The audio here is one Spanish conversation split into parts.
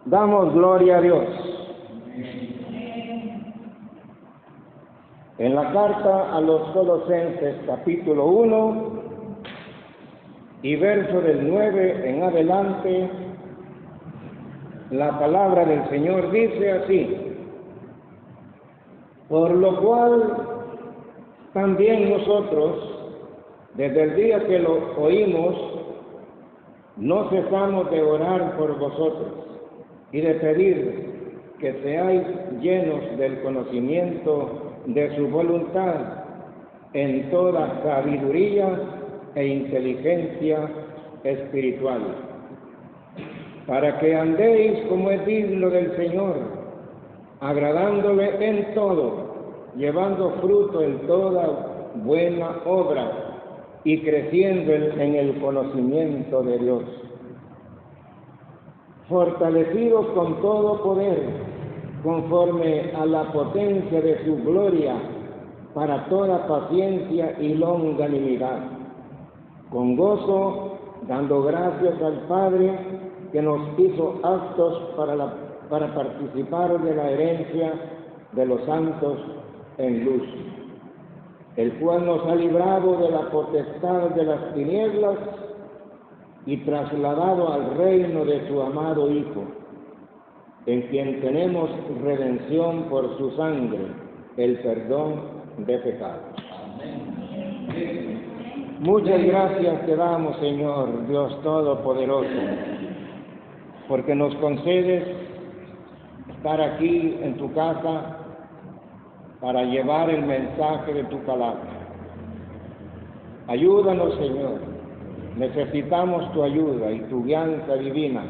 Damos gloria a Dios. En la carta a los Colosenses, capítulo 1, y verso del 9 en adelante, la palabra del Señor dice así: por lo cual también nosotros, desde el día que lo oímos, no cesamos de orar por vosotros y de pedir que seáis llenos del conocimiento de su voluntad en toda sabiduría e inteligencia espiritual, para que andéis como es digno del Señor, agradándole en todo, llevando fruto en toda buena obra y creciendo en el conocimiento de Dios, fortalecidos con todo poder, conforme a la potencia de su gloria, para toda paciencia y longanimidad, con gozo, dando gracias al Padre que nos hizo aptos para participar de la herencia de los santos en luz, el cual nos ha librado de la potestad de las tinieblas y trasladado al reino de su amado Hijo, en quien tenemos redención por su sangre, el perdón de pecados. Muchas gracias te damos, Señor Dios Todopoderoso, porque nos concedes estar aquí en tu casa para llevar el mensaje de tu palabra. Ayúdanos, Señor. Necesitamos tu ayuda y tu guianza divina.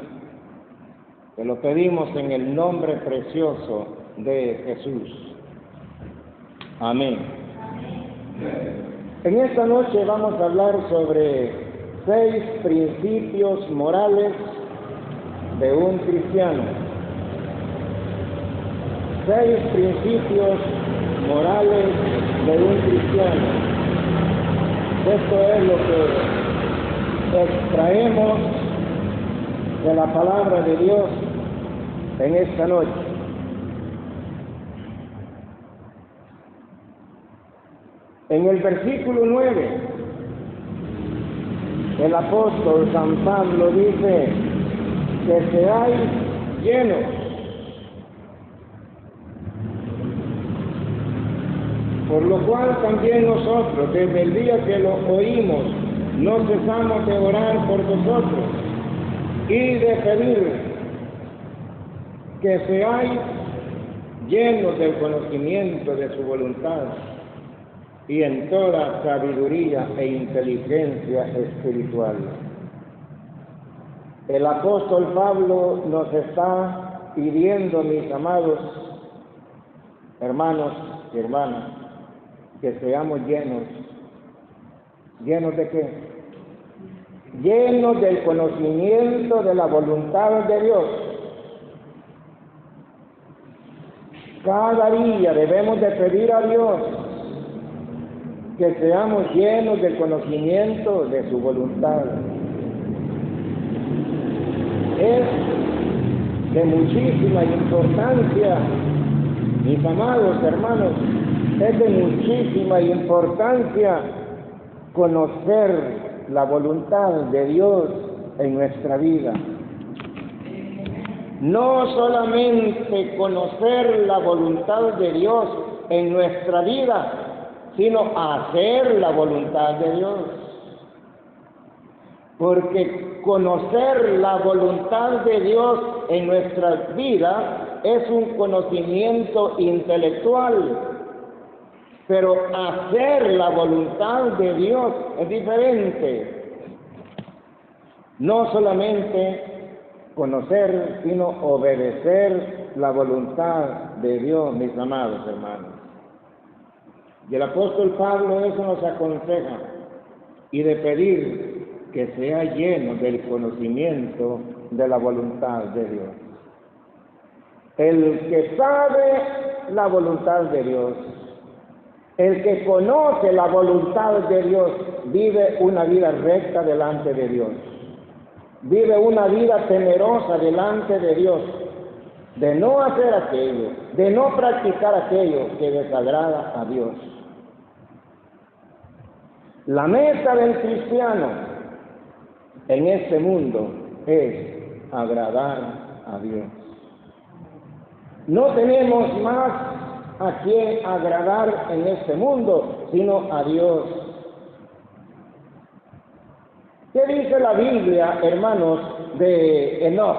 Te lo pedimos en el nombre precioso de Jesús. Amén. En esta noche vamos a hablar sobre 6 principios morales de un cristiano. 6 principios morales de un cristiano. Esto es lo que extraemos de la palabra de Dios en esta noche. En el versículo 9, el apóstol San Pablo dice que seáis llenos. Por lo cual también nosotros, desde el día que lo oímos, no cesamos de orar por vosotros y de pedir que seáis llenos del conocimiento de su voluntad y en toda sabiduría e inteligencia espiritual. El apóstol Pablo nos está pidiendo, mis amados hermanos y hermanas, que seamos llenos. ¿Llenos de qué? Llenos del conocimiento de la voluntad de Dios. Cada día debemos de pedir a Dios que seamos llenos del conocimiento de su voluntad. Es de muchísima importancia, mis amados hermanos, es de muchísima importancia conocer la voluntad de Dios en nuestra vida. No solamente conocer la voluntad de Dios en nuestra vida, sino hacer la voluntad de Dios. Porque conocer la voluntad de Dios en nuestra vida es un conocimiento intelectual, pero hacer la voluntad de Dios es diferente. No solamente conocer, sino obedecer la voluntad de Dios, mis amados hermanos. Y el apóstol Pablo eso nos aconseja, y de pedir que sea lleno del conocimiento de la voluntad de Dios. El que sabe la voluntad de Dios, el que conoce la voluntad de Dios, vive una vida recta delante de Dios. Vive una vida temerosa delante de Dios, de no hacer aquello, de no practicar aquello que desagrada a Dios. La meta del cristiano en este mundo es agradar a Dios. No tenemos más a quien agradar en este mundo, sino a Dios. ¿Qué dice la Biblia, hermanos, de Enoc?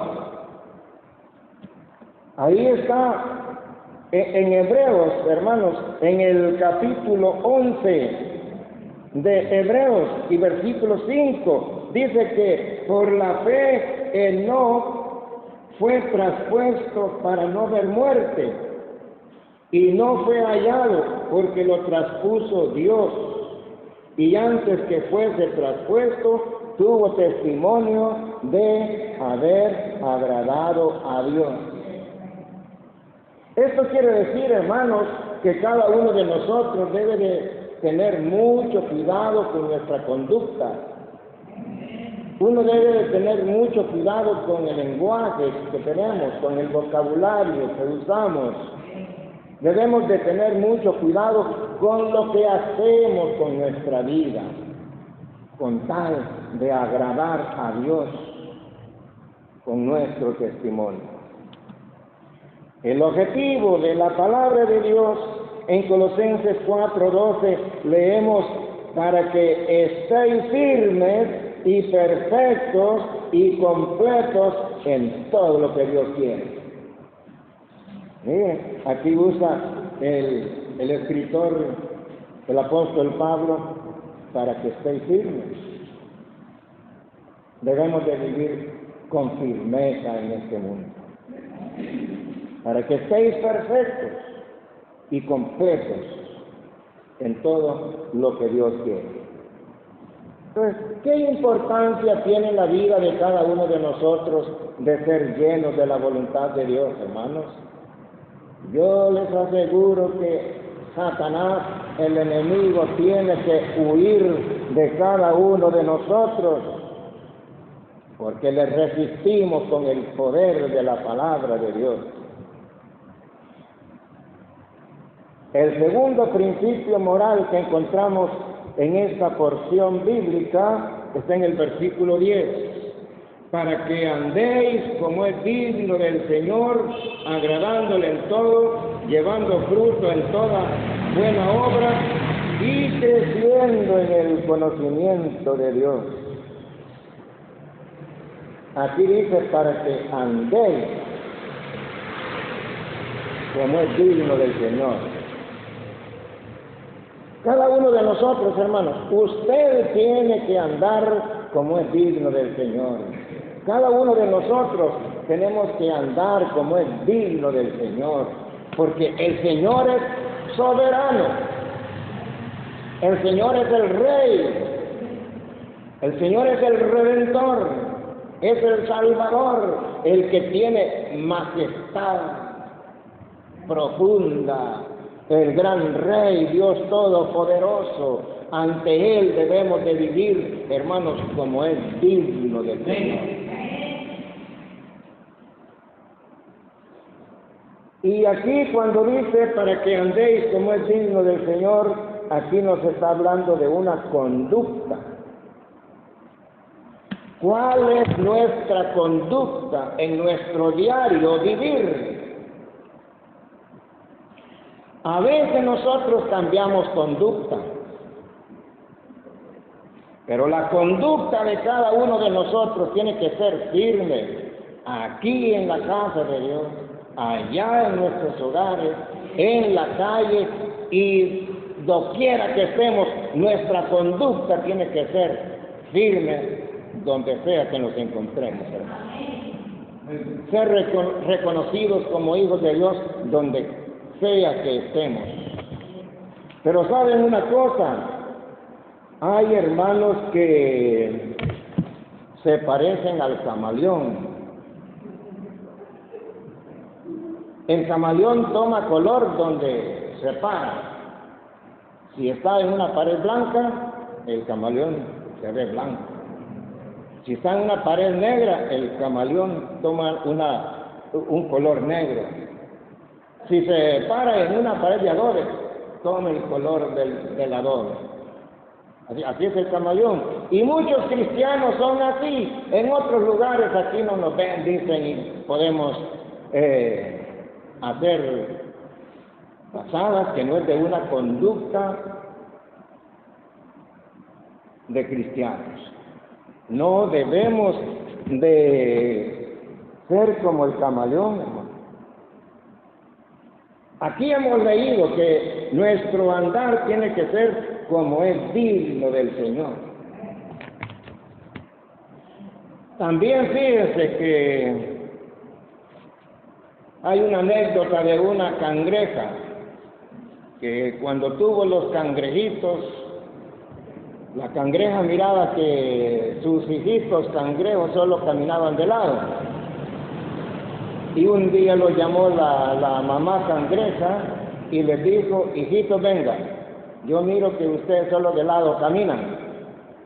Ahí está, en Hebreos, hermanos, en el capítulo 11 de Hebreos y versículo 5, dice que por la fe Enoc fue traspuesto para no ver muerte, y no fue hallado porque lo traspuso Dios, y antes que fuese traspuesto, tuvo testimonio de haber agradado a Dios. Esto quiere decir, hermanos, que cada uno de nosotros debe de tener mucho cuidado con nuestra conducta. Uno debe de tener mucho cuidado con el lenguaje que tenemos, con el vocabulario que usamos. Debemos de tener mucho cuidado con lo que hacemos con nuestra vida, con tal de agradar a Dios con nuestro testimonio. El objetivo de la palabra de Dios en Colosenses 4:12 leemos: para que estéis firmes y perfectos y completos en todo lo que Dios quiere. Miren, aquí usa el escritor, el apóstol Pablo, para que estéis firmes. Debemos de vivir con firmeza en este mundo, para que estéis perfectos y completos en todo lo que Dios quiere. Entonces, ¿qué importancia tiene la vida de cada uno de nosotros de ser llenos de la voluntad de Dios, hermanos? Yo les aseguro que Satanás, el enemigo, tiene que huir de cada uno de nosotros, porque le resistimos con el poder de la palabra de Dios. El segundo principio moral que encontramos en esta porción bíblica está en el versículo 10. Para que andéis como es digno del Señor, agradándole en todo, llevando fruto en toda buena obra y creciendo en el conocimiento de Dios. Aquí dice: para que andéis como es digno del Señor. Cada uno de nosotros, hermanos, usted tiene que andar como es digno del Señor. Cada uno de nosotros tenemos que andar como es digno del Señor, porque el Señor es soberano, el Señor es el Rey, el Señor es el Redentor, es el Salvador, el que tiene majestad profunda, el gran Rey, Dios Todopoderoso. Ante Él debemos de vivir, hermanos, como es digno del Señor. Y aquí cuando dice para que andéis como es digno del Señor, aquí nos está hablando de una conducta. ¿Cuál es nuestra conducta en nuestro diario vivir? A veces nosotros cambiamos conducta, pero la conducta de cada uno de nosotros tiene que ser firme, aquí en la casa de Dios, allá en nuestros hogares, en la calle y doquiera que estemos, nuestra conducta tiene que ser firme donde sea que nos encontremos, hermanos. Ser reconocidos como hijos de Dios donde sea que estemos. Pero ¿saben una cosa? Hay hermanos que se parecen al camaleón. El camaleón toma color donde se para. Si está en una pared blanca, el camaleón se ve blanco. Si está en una pared negra, el camaleón toma una un color negro. Si se para en una pared de adobe, toma el color del adobe. Así es el camaleón. Y muchos cristianos son así. En otros lugares aquí no nos ven, dicen, y podemos hacer pasadas que no es de una conducta de cristianos. No debemos de ser como el camaleón, hermano. Aquí hemos leído que nuestro andar tiene que ser como es digno del Señor. También fíjense que hay una anécdota de una cangreja que cuando tuvo los cangrejitos, la cangreja miraba que sus hijitos cangrejos solo caminaban de lado. Y un día lo llamó la mamá cangreja y les dijo: hijitos, vengan, yo miro que ustedes solo de lado caminan.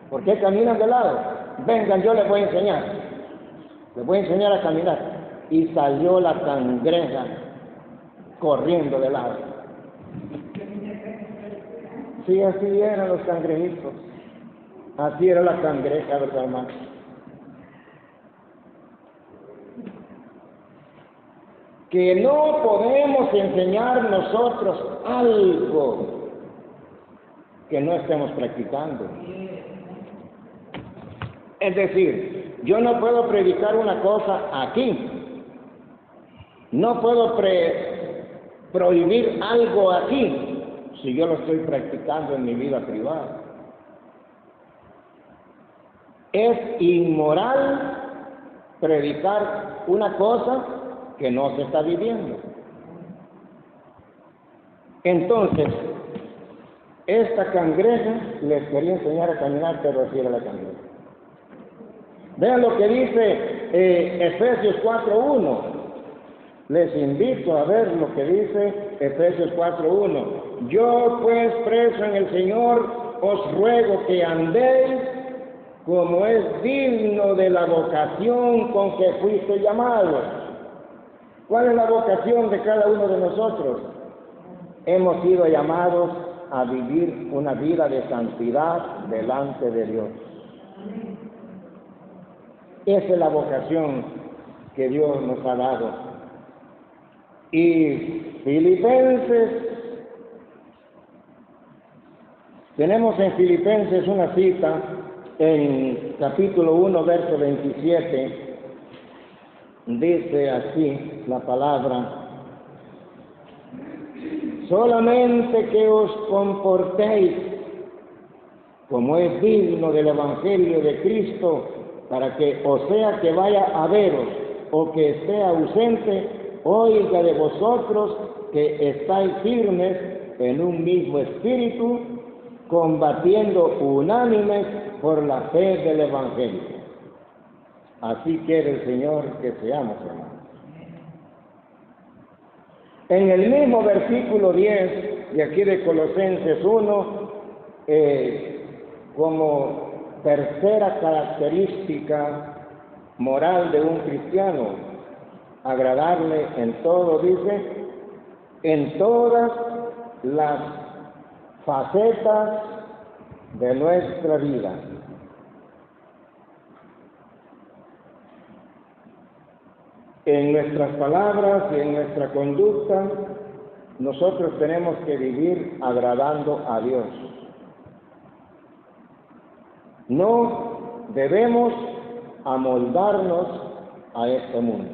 ¿Por qué caminan de lado? Vengan, yo les voy a enseñar. Les voy a enseñar a caminar. Y salió la cangreja corriendo de lado. Sí, así eran los cangrejitos. Así era la cangreja, ¿verdad, hermano? Que no podemos enseñar nosotros algo que no estemos practicando. Es decir, yo no puedo predicar una cosa aquí. No puedo prohibir algo aquí si yo lo estoy practicando en mi vida privada. Es inmoral predicar una cosa que no se está viviendo. Entonces, esta cangreja les quería enseñar a caminar, pero así era la cangreja. Vean lo que dice Efesios 4:1. Les invito a ver lo que dice Efesios 4:1. Yo pues, preso en el Señor, os ruego que andéis como es digno de la vocación con que fuiste llamados. ¿Cuál es la vocación de cada uno de nosotros? Hemos sido llamados a vivir una vida de santidad delante de Dios. Esa es la vocación que Dios nos ha dado. Y Filipenses, tenemos en Filipenses una cita en capítulo 1, verso 27, dice así la palabra: solamente que os comportéis como es digno del Evangelio de Cristo, para que, o sea que vaya a veros o que esté ausente, oiga de vosotros que estáis firmes en un mismo espíritu, combatiendo unánimes por la fe del Evangelio. Así quiere el Señor que seamos, hermanos. En el mismo versículo 10 de aquí de Colosenses 1, como tercera característica moral de un cristiano, agradarle en todo, dice, en todas las facetas de nuestra vida. En nuestras palabras y en nuestra conducta, nosotros tenemos que vivir agradando a Dios. No debemos amoldarnos a este mundo.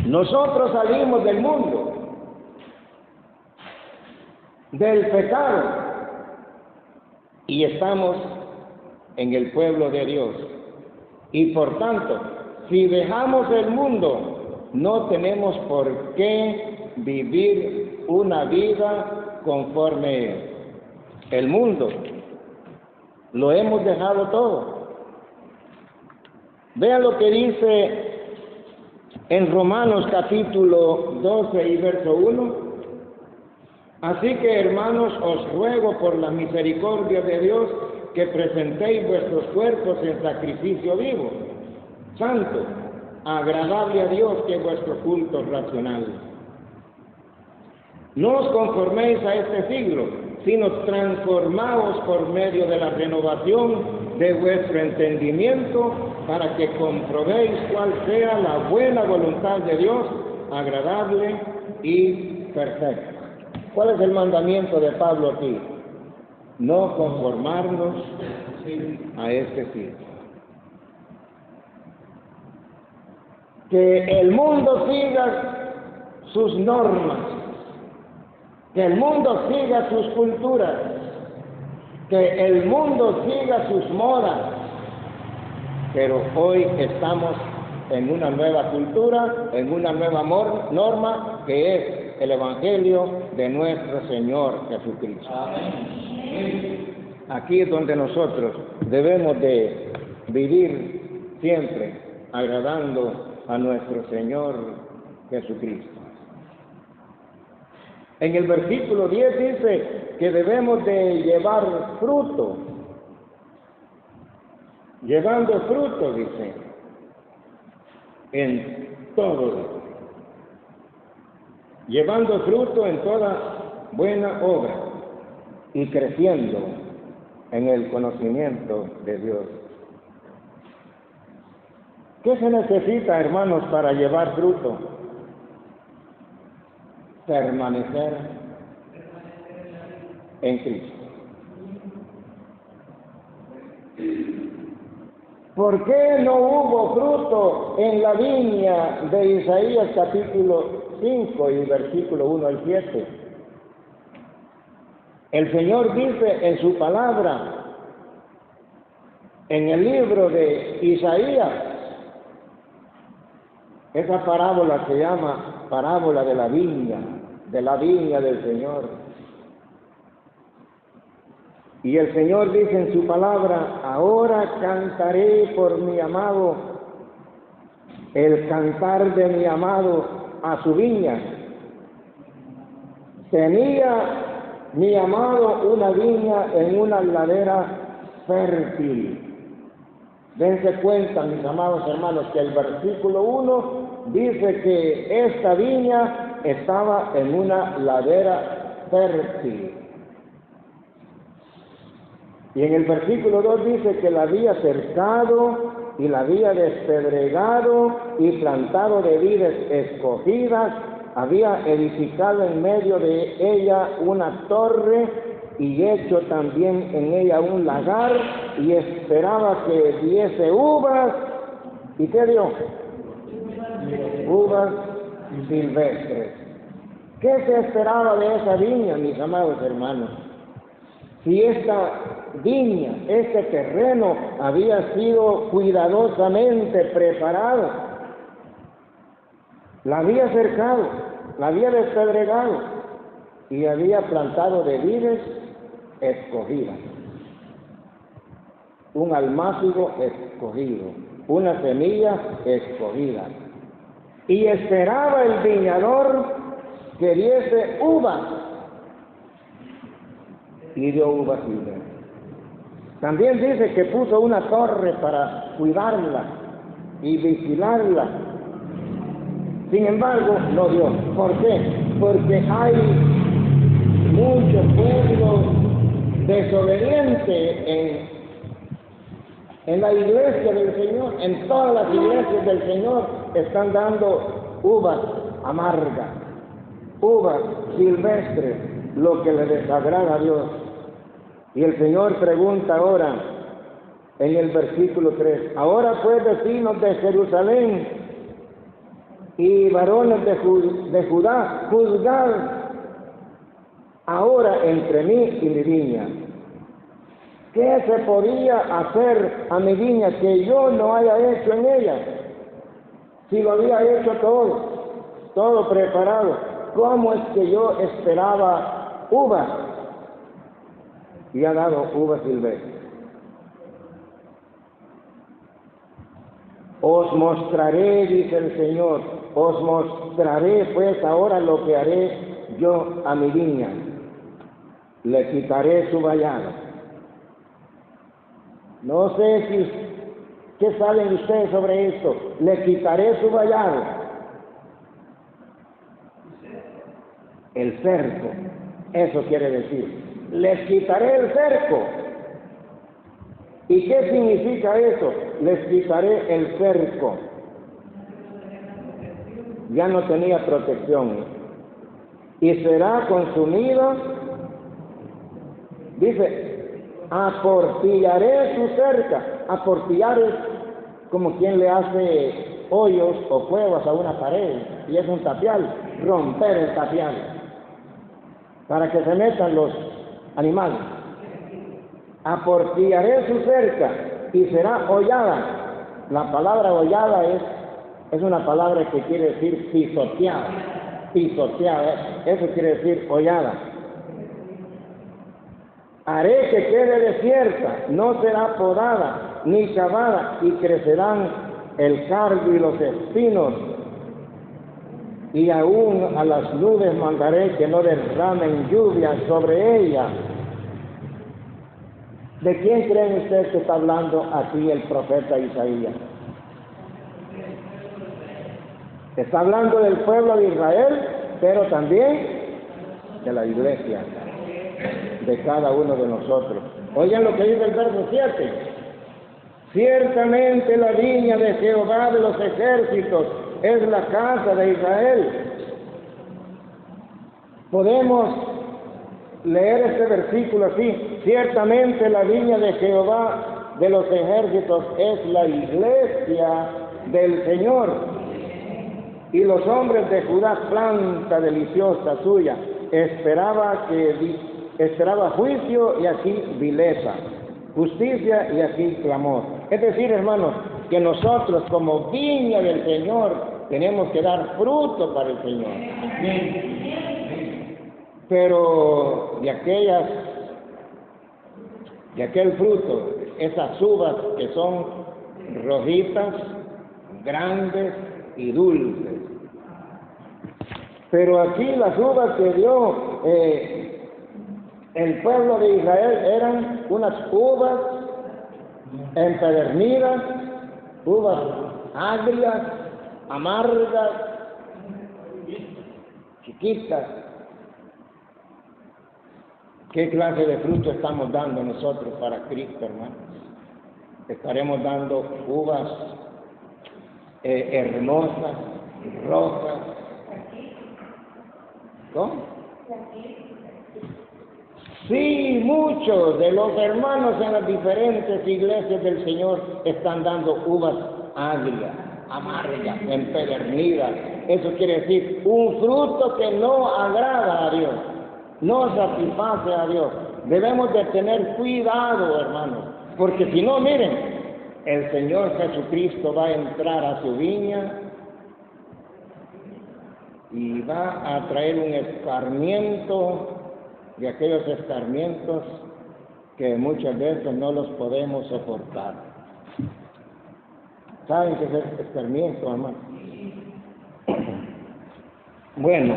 Nosotros salimos del mundo, del pecado, y estamos en el pueblo de Dios. Y por tanto, si dejamos el mundo, no tenemos por qué vivir una vida conforme el mundo. Lo hemos dejado todo. Vean lo que dice en Romanos capítulo 12 y verso 1. Así que, hermanos, os ruego por la misericordia de Dios que presentéis vuestros cuerpos en sacrificio vivo, santo, agradable a Dios, que es vuestro culto racional. No os conforméis a este siglo, sino transformaos por medio de la renovación de vuestro entendimiento, para que comprobéis cuál sea la buena voluntad de Dios, agradable y perfecta. ¿Cuál es el mandamiento de Pablo aquí? No conformarnos a este siglo. Que el mundo siga sus normas, que el mundo siga sus culturas, que el mundo siga sus modas, pero hoy estamos en una nueva cultura, en una nueva norma, que es el Evangelio de nuestro Señor Jesucristo. Aquí es donde nosotros debemos de vivir siempre agradando a nuestro Señor Jesucristo. En el versículo 10 dice que debemos de llevar fruto. Llevando fruto, dice, en todo. Llevando fruto en toda buena obra y creciendo en el conocimiento de Dios. ¿Qué se necesita, hermanos, para llevar fruto? Permanecer en Cristo. ¿Por qué no hubo fruto en la viña de Isaías capítulo 5 y versículo 1 al 7? El Señor dice en su palabra, en el libro de Isaías, esa parábola se llama parábola de la viña del Señor. Y el Señor dice en su palabra, ahora cantaré por mi amado, el cantar de mi amado a su viña. Tenía mi amado una viña en una ladera fértil. Dense cuenta, mis amados hermanos, que el versículo 1 dice que esta viña estaba en una ladera fértil. Y en el versículo 2 dice que la había cercado y la había despedregado y plantado de vides escogidas, había edificado en medio de ella una torre y hecho también en ella un lagar, y esperaba que diese uvas. ¿Y qué dio? Uvas silvestres. ¿Qué se esperaba de esa viña, mis amados hermanos? Si esta viña, este terreno había sido cuidadosamente preparado, la había cercado, la había despedregado y había plantado de vides escogidas, un almácigo escogido, una semilla escogida, y esperaba el viñador que diese uvas, y dio uvas silvestres. También dice que puso una torre para cuidarla y vigilarla. Sin embargo, no dio. ¿Por qué? Porque hay mucho pueblo desobediente en la iglesia del Señor. En todas las iglesias del Señor están dando uvas amargas, uvas silvestres, lo que le desagrada a Dios. Y el Señor pregunta ahora, en el versículo 3, ahora pues, vecinos de Jerusalén y varones de Judá, juzgad ahora entre mí y mi viña. ¿Qué se podía hacer a mi viña que yo no haya hecho en ella? Si lo había hecho todo preparado, ¿cómo es que yo esperaba uvas? Y ha dado uvas silvestres. Os mostraré, dice el Señor, os mostraré pues ahora lo que haré yo a mi viña. Le quitaré su vallado No sé qué saben ustedes sobre esto. Le quitaré su vallado. El cerco, eso quiere decir. Les quitaré el cerco. ¿Y qué significa eso? Les quitaré el cerco. Ya no tenía protección. Y será consumido, dice, aportillaré su cerca. Aportillar es como quien le hace hoyos o cuevas a una pared, y es un tapial, romper el tapial, para que se metan los animales. Aportillaré su cerca y será hollada. La palabra hollada es una palabra que quiere decir pisoteada. Pisoteada, eso quiere decir hollada. Haré que quede desierta, no será podada ni cavada, y crecerán el cardo y los espinos, y aún a las nubes mandaré que no derramen lluvia sobre ella. ¿De quién creen ustedes que está hablando aquí el profeta Isaías? Está hablando del pueblo de Israel, pero también de la iglesia, de cada uno de nosotros. Oigan lo que dice el verso 7. Ciertamente la viña de Jehová de los ejércitos es la casa de Israel. Podemos leer este versículo así: ciertamente la viña de Jehová de los ejércitos es la iglesia del Señor, y los hombres de Judá planta deliciosa suya. Esperaba juicio y aquí vileza, justicia y aquí clamor. Es decir, hermanos, que nosotros como viña del Señor tenemos que dar fruto para el Señor. Pero de aquel fruto, esas uvas que son rojitas, grandes y dulces. Pero aquí las uvas que dio el pueblo de Israel eran unas uvas empedernidas, uvas agrias, amargas, chiquitas. ¿Qué clase de fruto estamos dando nosotros para Cristo, hermanos? Estaremos dando uvas hermosas, rojas. ¿Cómo? Sí, muchos de los hermanos en las diferentes iglesias del Señor están dando uvas agrias, amargas, empedernidas. Eso quiere decir un fruto que no agrada a Dios, no satisface a Dios. Debemos de tener cuidado, hermanos, porque si no, miren, el Señor Jesucristo va a entrar a su viña y va a traer un escarmiento, de aquellos escarmientos que muchas veces no los podemos soportar. ¿Saben qué es el escarmiento, hermano? Bueno,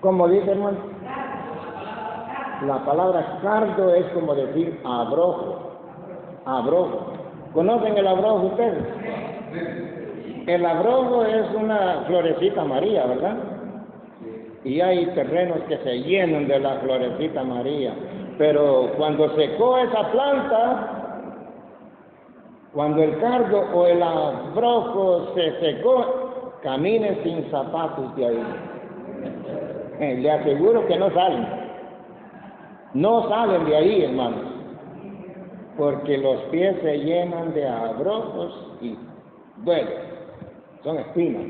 como dice, hermano, la palabra cardo es como decir abrojo. Abrojo. ¿Conocen el abrojo ustedes? El abrojo es una florecita amarilla, ¿verdad? Y hay terrenos que se llenan de la florecita amarilla. Pero cuando secó esa planta, cuando el cardo o el abrojo se secó, camine sin zapatos de ahí. Le aseguro que no salen. No salen de ahí, hermanos. Porque los pies se llenan de abrojos y duelen. Son espinas.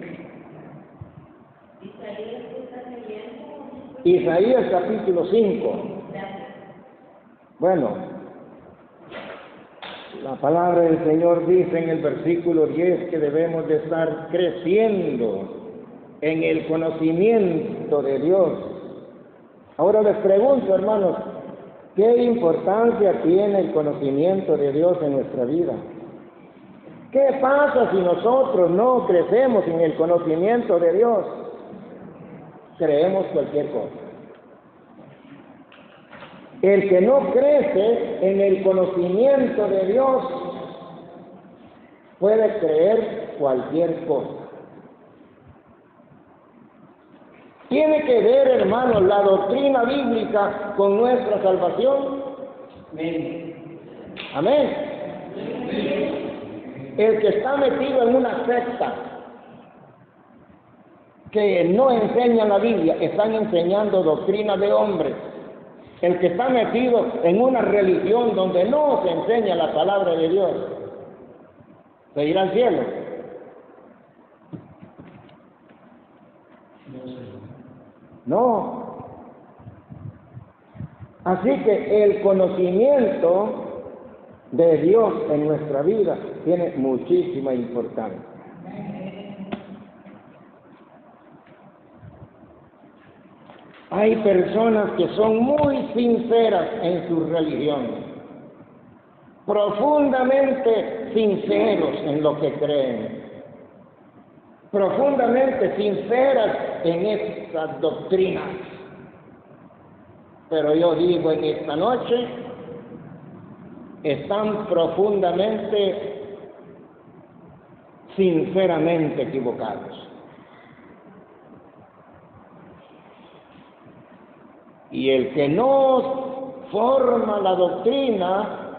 Isaías capítulo 5. Bueno, la palabra del Señor dice en el versículo 10 que debemos de estar creciendo en el conocimiento de Dios. Ahora les pregunto, hermanos, ¿qué importancia tiene el conocimiento de Dios en nuestra vida? ¿Qué pasa si nosotros no crecemos en el conocimiento de Dios? Creemos cualquier cosa. El que no crece en el conocimiento de Dios puede creer cualquier cosa. ¿Tiene que ver, hermanos, la doctrina bíblica con nuestra salvación? Amén. Amén. El que está metido en una secta que no enseña la Biblia, están enseñando doctrina de hombres. El que está metido en una religión donde no se enseña la palabra de Dios, ¿se irá al cielo? No. Así que el conocimiento de Dios en nuestra vida tiene muchísima importancia. Hay personas que son muy sinceras en su religión, profundamente sinceros en lo que creen, profundamente sinceras en esas doctrinas. Pero yo digo en esta noche, están profundamente, sinceramente equivocados. Y el que no forma la doctrina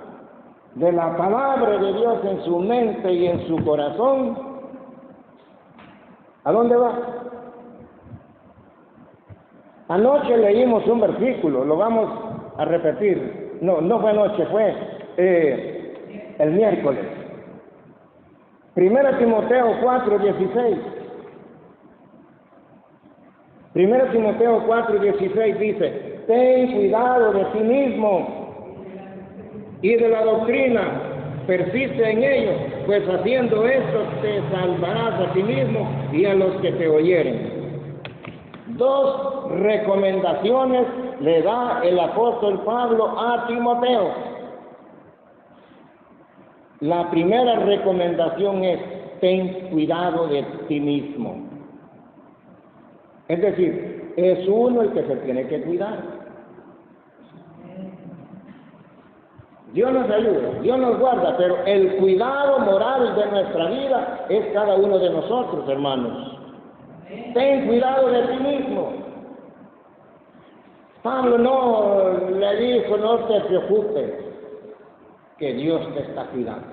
de la palabra de Dios en su mente y en su corazón, ¿a dónde va? Anoche leímos un versículo, lo vamos a repetir. No fue anoche, fue el miércoles. 1 Timoteo 4:16. 1 Timoteo 4:16 dice: ten cuidado de ti mismo y de la doctrina, persiste en ello, pues haciendo esto te salvarás a ti mismo y a los que te oyeren. Dos recomendaciones le da el apóstol Pablo a Timoteo. La primera recomendación es: ten cuidado de ti mismo. Es decir, es uno el que se tiene que cuidar. Dios nos ayuda, Dios nos guarda, pero el cuidado moral de nuestra vida es cada uno de nosotros, hermanos. Ten cuidado de ti mismo. Pablo no le dijo: no te preocupes, que Dios te está cuidando.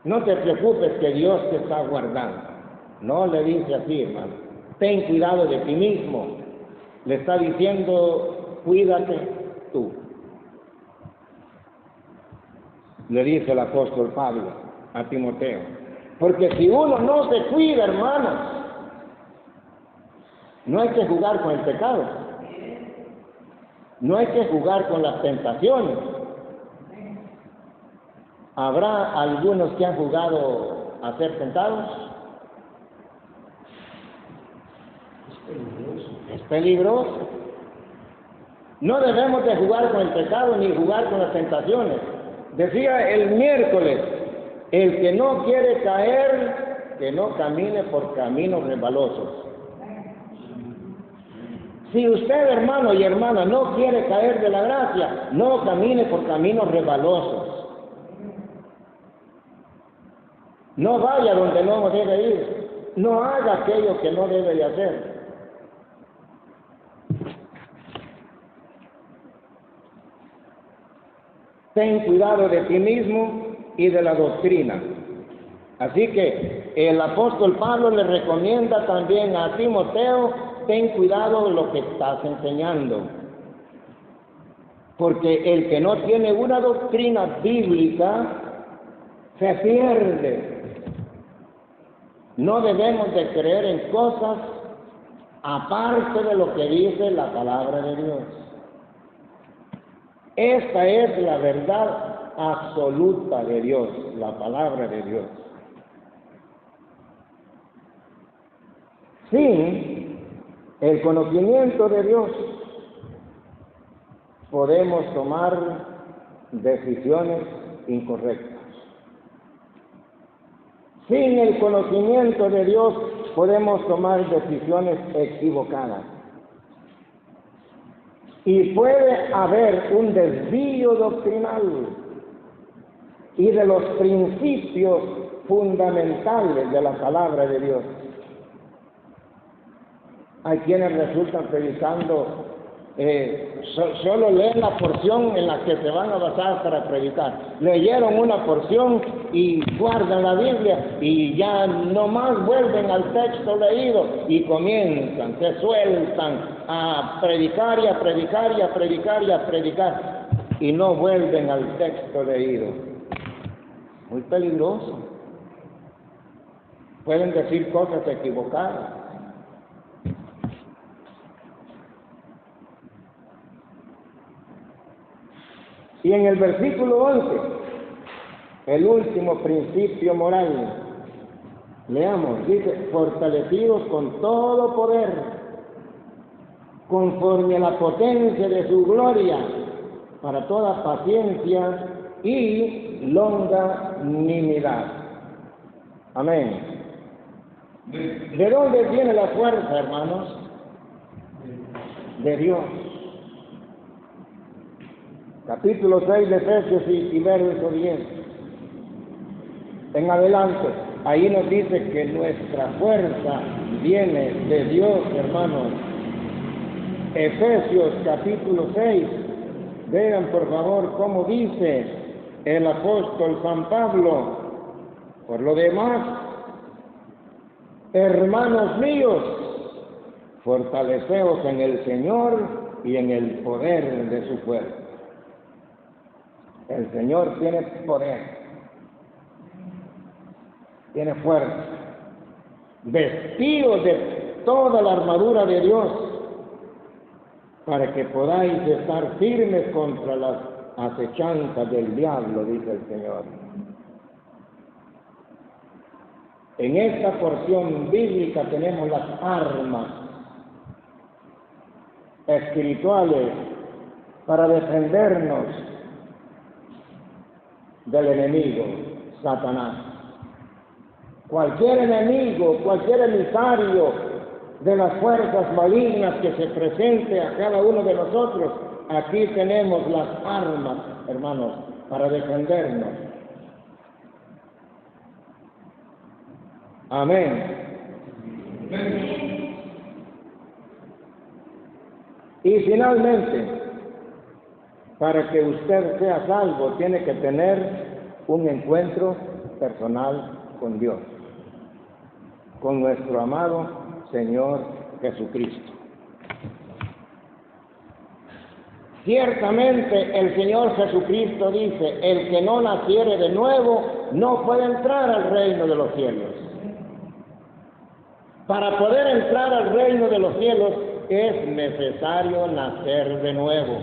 No te preocupes, que Dios te está guardando. No le dice así, hermano. Ten cuidado de ti mismo. Le está diciendo: cuídate tú. Le dice el apóstol Pablo a Timoteo. Porque si uno no se cuida, hermanos, no hay que jugar con el pecado. No hay que jugar con las tentaciones. ¿Habrá algunos que han jugado a ser tentados? Es peligroso. No debemos de jugar con el pecado ni jugar con las tentaciones. Decía el miércoles: el que no quiere caer, que no camine por caminos resbalosos. Si usted, hermano y hermana, no quiere caer de la gracia, no camine por caminos resbalosos. No vaya donde no debe ir. No haga aquello que no debe de hacer. Ten cuidado de ti mismo y de la doctrina. Así que el apóstol Pablo le recomienda también a Timoteo: ten cuidado de lo que estás enseñando. Porque el que no tiene una doctrina bíblica se pierde. No debemos de creer en cosas aparte de lo que dice la palabra de Dios. Esta es la verdad absoluta de Dios, la palabra de Dios. Sin el conocimiento de Dios, podemos tomar decisiones incorrectas. Sin el conocimiento de Dios, podemos tomar decisiones equivocadas. Y puede haber un desvío doctrinal y de los principios fundamentales de la palabra de Dios. Hay quienes resultan predicando, solo leen la porción en la que se van a basar para predicar. Leyeron una porción y guardan la Biblia y ya no más vuelven al texto leído y comienzan, se sueltan a predicar y a predicar y a predicar y a predicar y no vuelven al texto leído. Muy peligroso. Pueden decir cosas equivocadas. Y en el versículo 11, el último principio moral, leamos, dice, fortalecidos con todo poder, conforme a la potencia de su gloria, para toda paciencia y longanimidad. Amén. ¿De dónde viene la fuerza, hermanos? De Dios. Capítulo 6 de Efesios y verso 10. En adelante, ahí nos dice que nuestra fuerza viene de Dios, hermanos. Efesios capítulo 6. Vean por favor cómo dice el apóstol San Pablo. Por lo demás, hermanos míos, fortaleceos en el Señor y en el poder de su fuerza. El Señor tiene poder, tiene fuerza. Vestidos de toda la armadura de Dios para que podáis estar firmes contra las acechanzas del diablo, dice el Señor. En esta porción bíblica tenemos las armas espirituales para defendernos del enemigo, Satanás. Cualquier enemigo, cualquier emisario de las fuerzas malignas que se presente a cada uno de nosotros, aquí tenemos las armas, hermanos, para defendernos. Amén. Y finalmente, para que usted sea salvo, tiene que tener un encuentro personal con Dios, con nuestro amado Señor Jesucristo. Ciertamente el Señor Jesucristo dice, el que no naciere de nuevo no puede entrar al reino de los cielos. Para poder entrar al reino de los cielos es necesario nacer de nuevo.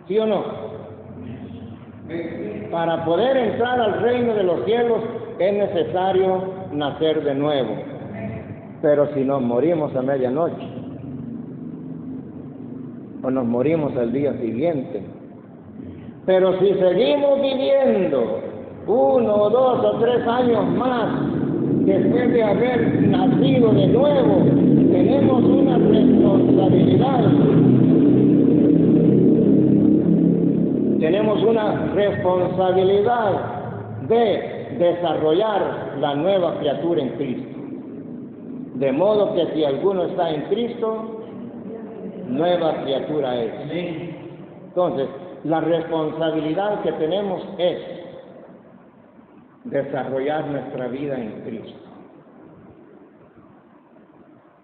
¿Sí o no? Para poder entrar al reino de los cielos es necesario nacer de nuevo. Pero si nos morimos a medianoche, o nos morimos al día siguiente, pero si seguimos viviendo 1 o 2 o 3 años más después de haber nacido de nuevo, tenemos una responsabilidad. Tenemos una responsabilidad de desarrollar la nueva criatura en Cristo. De modo que si alguno está en Cristo, nueva criatura es. Entonces, la responsabilidad que tenemos es desarrollar nuestra vida en Cristo.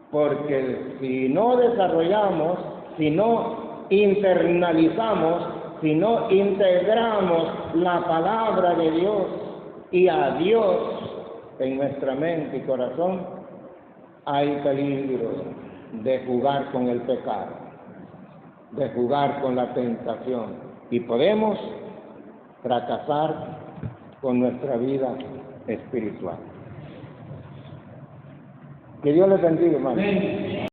Porque si no desarrollamos, si no internalizamos, si no integramos la palabra de Dios y a Dios en nuestra mente y corazón, hay peligro de jugar con el pecado, de jugar con la tentación, y podemos fracasar con nuestra vida espiritual. Que Dios les bendiga, hermano.